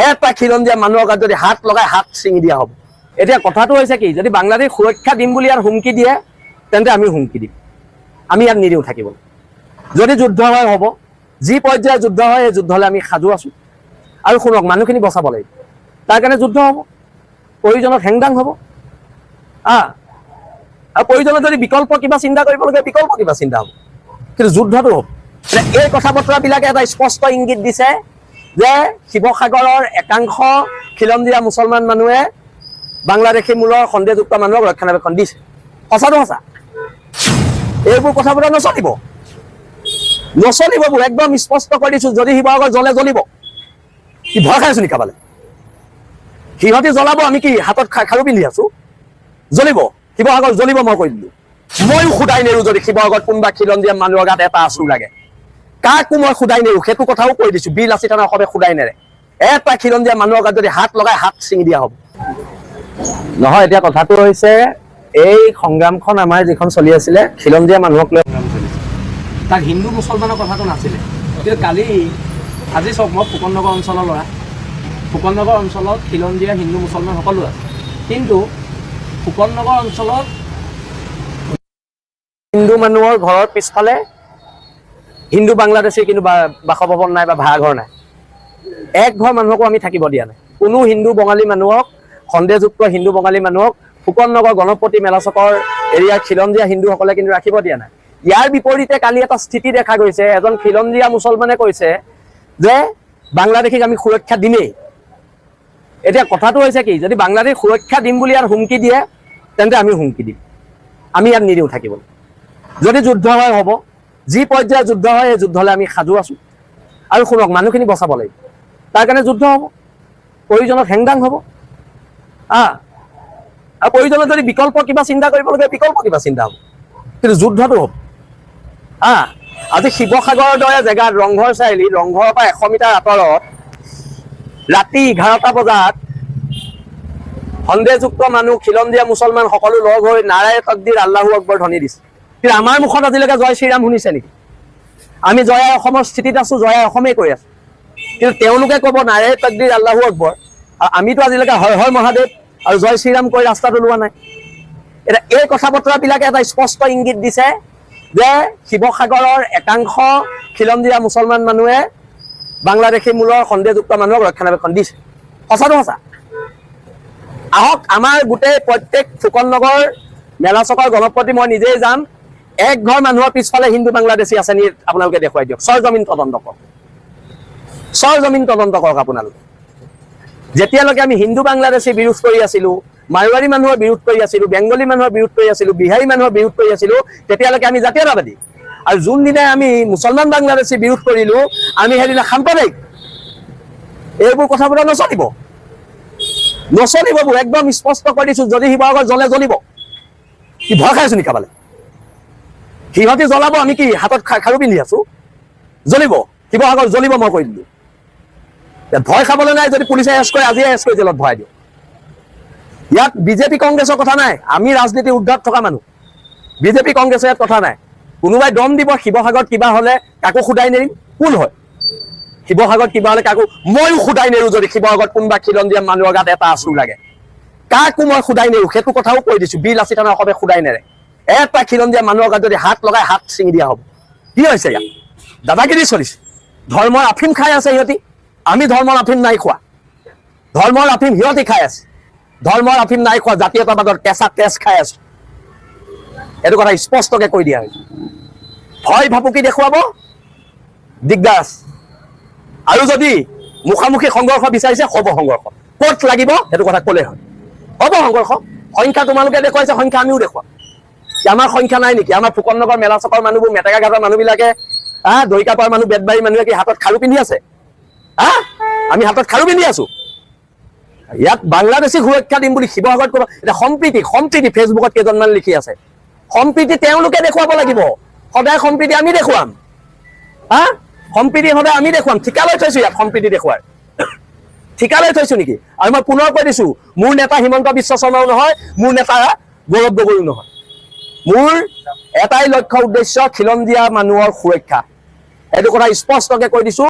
এটা খিলঞ্জীয়া মানুহৰ গাত যদি হাত লগাই হাত ছিঙি দিয়া হ'ব। এতিয়া কথাটো হৈছে কি, যদি বাংলাদেশ সুৰক্ষা দিম বুলি ইয়াত হুমকি দিয়ে তেন্তে আমি হুমকি দিম, আমি ইয়াত নিদিওঁ থাকিব। যদি যুদ্ধ হয় হ'ব, যি পৰ্যায়ৰ যুদ্ধ হয় এই যুদ্ধলৈ আমি সাজু আছোঁ। আৰু শুনক, মানুহখিনি বচাব লাগিব, তাৰ কাৰণে যুদ্ধ হ'ব, প্ৰয়োজনত হেংদাং হ'ব। আৰু প্ৰয়োজনত যদি বিকল্প কিবা চিন্তা কৰিবলগীয়া বিকল্প কিবা চিন্তা হ'ব, কিন্তু যুদ্ধটো হ'ব। এই কথা বতৰাবিলাকে এটা স্পষ্ট ইংগিত দিছে যে শিৱসাগৰৰ একাংশ খিলঞ্জীয়া মুছলমান মানুহে বাংলাদেশী মূলৰ সন্দেহযুক্ত মানুহক ৰক্ষণাবেক্ষণ দিছে। সঁচাটো সঁচা, এইবোৰ কথা বতৰা নচলিব, নচলিববোৰ একদম স্পষ্ট কৰি দিছোঁ। যদি শিৱসাগৰ জ্বলে জ্বলিব, কি ভয় খাই আছো নেকি কাবালে? সিহঁতি জ্বলাব, আমি কি হাতত খাৰু পিন্ধি আছো? জ্বলিব, শিৱসাগৰ জ্বলিব, মই কৈ দিলোঁ। ময়ো সুদাই নেৰো যদি শিৱসাগৰত কোনোবা খিলঞ্জীয়া মানুহৰ গাত এটা আঁচু লাগে, কাকো মই সুদাই নেৰো, সেইটো কথাও কৈ দিছোঁ। বীৰ লাচিত থানাৰ অসমে সুদাই নেৰে। এটা খিলঞ্জীয়া মানুহৰ গাত যদি হাত লগাই হাত ছিঙি দিয়া হ'ব। নহয়, এতিয়া কথাটো হৈছে এই সংগ্ৰামখন আমাৰ যিখন চলি আছিলে খিলঞ্জীয়া মানুহক লৈ সংগ্ৰাম চলিছে, তাত হিন্দু মুছলমানৰ কথাটো নাছিলে। কিন্তু কালি আজি চাওক, মই ফুকন নগৰ অঞ্চলৰ ল'ৰা, ফুকন নগৰ অঞ্চলত খিলঞ্জীয়া হিন্দু মুছলমান সকলো আছে, কিন্তু ফুকন নগৰ অঞ্চলত হিন্দু মানুহৰ ঘৰৰ পিছফালে হিন্দু বাংলাদেশী কিন্তু বাসভৱন নাই বা ভাড়াঘৰ নাই। এক ঘৰ মানুহকো আমি থাকিব দিয়া নাই। কোনো হিন্দু বঙালী মানুহক, সন্দেহযুক্ত হিন্দু বঙালী মানুহক ফুকন নগৰ গণপতি মেলা চকৰ এৰিয়াৰ খিলঞ্জীয়া হিন্দুসকলে কিন্তু ৰাখিব দিয়া নাই। ইয়াৰ বিপৰীতে কালি এটা স্থিতি দেখা গৈছে, এজন খিলঞ্জীয়া মুছলমানে কৈছে যে বাংলাদেশীক আমি সুৰক্ষা দিমেই। এতিয়া কথাটো হৈছে কি, যদি বাংলাদেশ সুৰক্ষা দিম বুলি ইয়াত হুমকি দিয়ে তেন্তে আমি হুমকি দিম, আমি ইয়াত নিদিওঁ থাকিব। যদি যুদ্ধ হয় হ'ব, যি পৰ্যায়ৰ যুদ্ধ হয় এই যুদ্ধলৈ আমি সাজু আছোঁ। আৰু শুনক, মানুহখিনি বচাব লাগিব, তাৰ কাৰণে যুদ্ধ হ'ব, প্ৰয়োজনত হেংদাং হ'ব। আৰু প্ৰয়োজনত যদি বিকল্প কিবা চিন্তা কৰিবলগীয়া বিকল্প কিবা চিন্তা হ'ব, কিন্তু যুদ্ধটো হ'ব। আজি শিৱসাগৰৰ দৰে জেগাত ৰংঘৰ চাৰিআলি, ৰংঘৰৰ পৰা 100 মিটাৰ আঁতৰত ৰাতি 11টা বজাত সন্দেহযুক্ত মানুহ খিলঞ্জীয়া মুছলমান সকলো লগ হৈ নাৰায়ে তকদিৰ আল্লাহু আকবৰ ধ্বনি দিছে। কিন্তু আমাৰ মুখত আজিলৈকে জয় শ্ৰীৰাম শুনিছে নেকি? আমি জয় অসমৰ স্থিতিত আছোঁ, জয় অসমেই কৈ আছোঁ, কিন্তু তেওঁলোকে ক'ব নাৰায়ে তকদিৰ আল্লাহু আকবৰ, আৰু আমিতো আজিলৈকে হয় হয় মহাদেৱ আৰু জয় শ্ৰীৰাম কৈ ৰাস্তাত ওলোৱা নাই। এতিয়া এই কথা বতৰাবিলাকে এটা স্পষ্ট ইংগিত দিছে যে শিৱসাগৰৰ একাংশ খিলঞ্জীয়া মুছলমান মানুহে বাংলাদেশী মূলৰ সন্দেহযুক্ত মানুহক ৰক্ষণাবেক্ষণ দিছে। সঁচাটো সঁচা। আহক, আমাৰ গোটেই প্ৰত্যেক ফুকন নগৰ মেলা চকৰ গণপতি মই নিজেই যাম, এক ঘৰ মানুহৰ পিছফালে হিন্দু বাংলাদেশী আছে নি আপোনালোকে দেখুৱাই দিয়ক। সৰজমিন তদন্ত কৰক, সৰজমিন তদন্ত কৰক আপোনালোকে। যেতিয়ালৈকে আমি হিন্দু বাংলাদেশী বিৰোধ কৰি আছিলোঁ, মাৰোৱাৰী মানুহৰ বিৰোধ কৰি আছিলোঁ, বেংগলী মানুহৰ বিৰোধ কৰি আছিলোঁ, বিহাৰী মানুহৰ বিৰোধ কৰি আছিলোঁ, তেতিয়ালৈকে আমি জাতীয়তাবাদী। আৰু যোনদিনাই আমি মুছলমান বাংলাদেশী বিৰোধ কৰিলোঁ, আমি সেইদিনা সাম্প্ৰদায়িক। এইবোৰ কথা বতৰা নচলিব, নচলিববোৰ একদম স্পষ্ট কৰি দিছোঁ। যদি শিৱসাগৰ জ্বলে জ্বলিব, কি ভয় খাই আছো নেকি কাবালে? সিহঁতি জ্বলাব, আমি কি হাতত খাৰু পিন্ধি আছো? জ্বলিব, শিৱসাগৰ জ্বলিব, মই কৈ দিলোঁ। ভয় খাবলৈ নাই। যদি পুলিচে এৰেষ্ট কৰে, আজিয়ে এৰেষ্ট কৰি জেলত ভৰাই দিওঁ। ইয়াত বিজেপি কংগ্ৰেছৰ কথা নাই, আমি ৰাজনীতি উৰ্ধত থকা মানুহ। বিজেপি কংগ্ৰেছৰ ইয়াত কথা নাই। কোনোবাই দম দিব শিৱসাগৰত কিবা হ'লে কাকো সুদাই নেৰিম, কোন হয়? শিৱসাগৰত কিবা হ'লে কাকো ময়ো সুদাই নেৰো যদি শিৱসাগৰত কোনোবা খিলঞ্জীয়া মানুহৰ গাত এটা আঁচু লাগে, কাকো মই সুদাই নেৰো, সেইটো কথাও কৈ দিছোঁ। বীৰ লাচিত থানাৰ অসমে সুদাই নেৰে। এটা খিলঞ্জীয়া মানুহৰ গাত যদি হাত লগাই হাত ছিঙি দিয়া হ'ব। কি হৈছে ইয়াত? দাদাগিৰি চলিছে, ধৰ্মৰ আফিম খাই আছে সিহঁতি। আমি ধৰ্মৰ আফিম নাই খোৱা, ধৰ্মৰ আফিম সিহঁতি খাই আছে। ধৰ্মৰ আফিম নাই খোৱা, জাতীয়তাবাদৰ কেঁচা তেজ খাই আছো, এইটো কথা স্পষ্টকে কৈ দিয়া হৈছে। ভয় ভাবুকি দেখুৱাব, দিগদাৰ আছে। আৰু যদি মুখামুখি সংঘৰ্ষ বিচাৰিছে, হ'ব সংঘৰ্ষ, ক'ত লাগিব সেইটো কথা ক'লে হয়, হ'ব সংঘৰ্ষ। সংখ্যা তোমালোকে দেখুৱাইছে, সংখ্যা আমিও দেখুৱাম। আমাৰ সংখ্যা নাই নেকি? আমাৰ ফুকন নগৰ মেলা চকৰ মানুহবোৰ, মেটেকা ঘাটৰ মানুহবিলাকে, দৰিকাপাৰ মানুহ, বেতবাৰী মানুহে কি হাতত খাৰু পিন্ধি আছে? আমি হাতত খাৰু পিন্ধি আছো। ইয়াত বাংলাদেশী সুৰক্ষা দিম বুলি শিৱসাগৰত ক'ব। এতিয়া সম্প্ৰীতি, সম্প্ৰীতি ফেচবুকত কেইজনমান লিখি আছে, সম্প্ৰীতি তেওঁলোকে দেখুৱাব লাগিব। সদায় সম্প্ৰীতি আমি দেখুৱাম, সম্প্ৰীতি সদায় আমি দেখুৱাম। ঠিকা লৈ থৈছো ইয়াত সম্প্ৰীতি দেখুৱাৰ, ঠিকা লৈ থৈছো নেকি? আৰু মই পুনৰ কৈ দিছো, মোৰ নেতা হিমন্ত বিশ্ব শৰ্মাও নহয়, মোৰ নেতা গৌৰৱ গগৈও নহয়। মোৰ এটাই লক্ষ্য উদ্দেশ্য, খিলঞ্জীয়া মানুহৰ সুৰক্ষা। এইটো কথা স্পষ্টকে কৈ দিছো।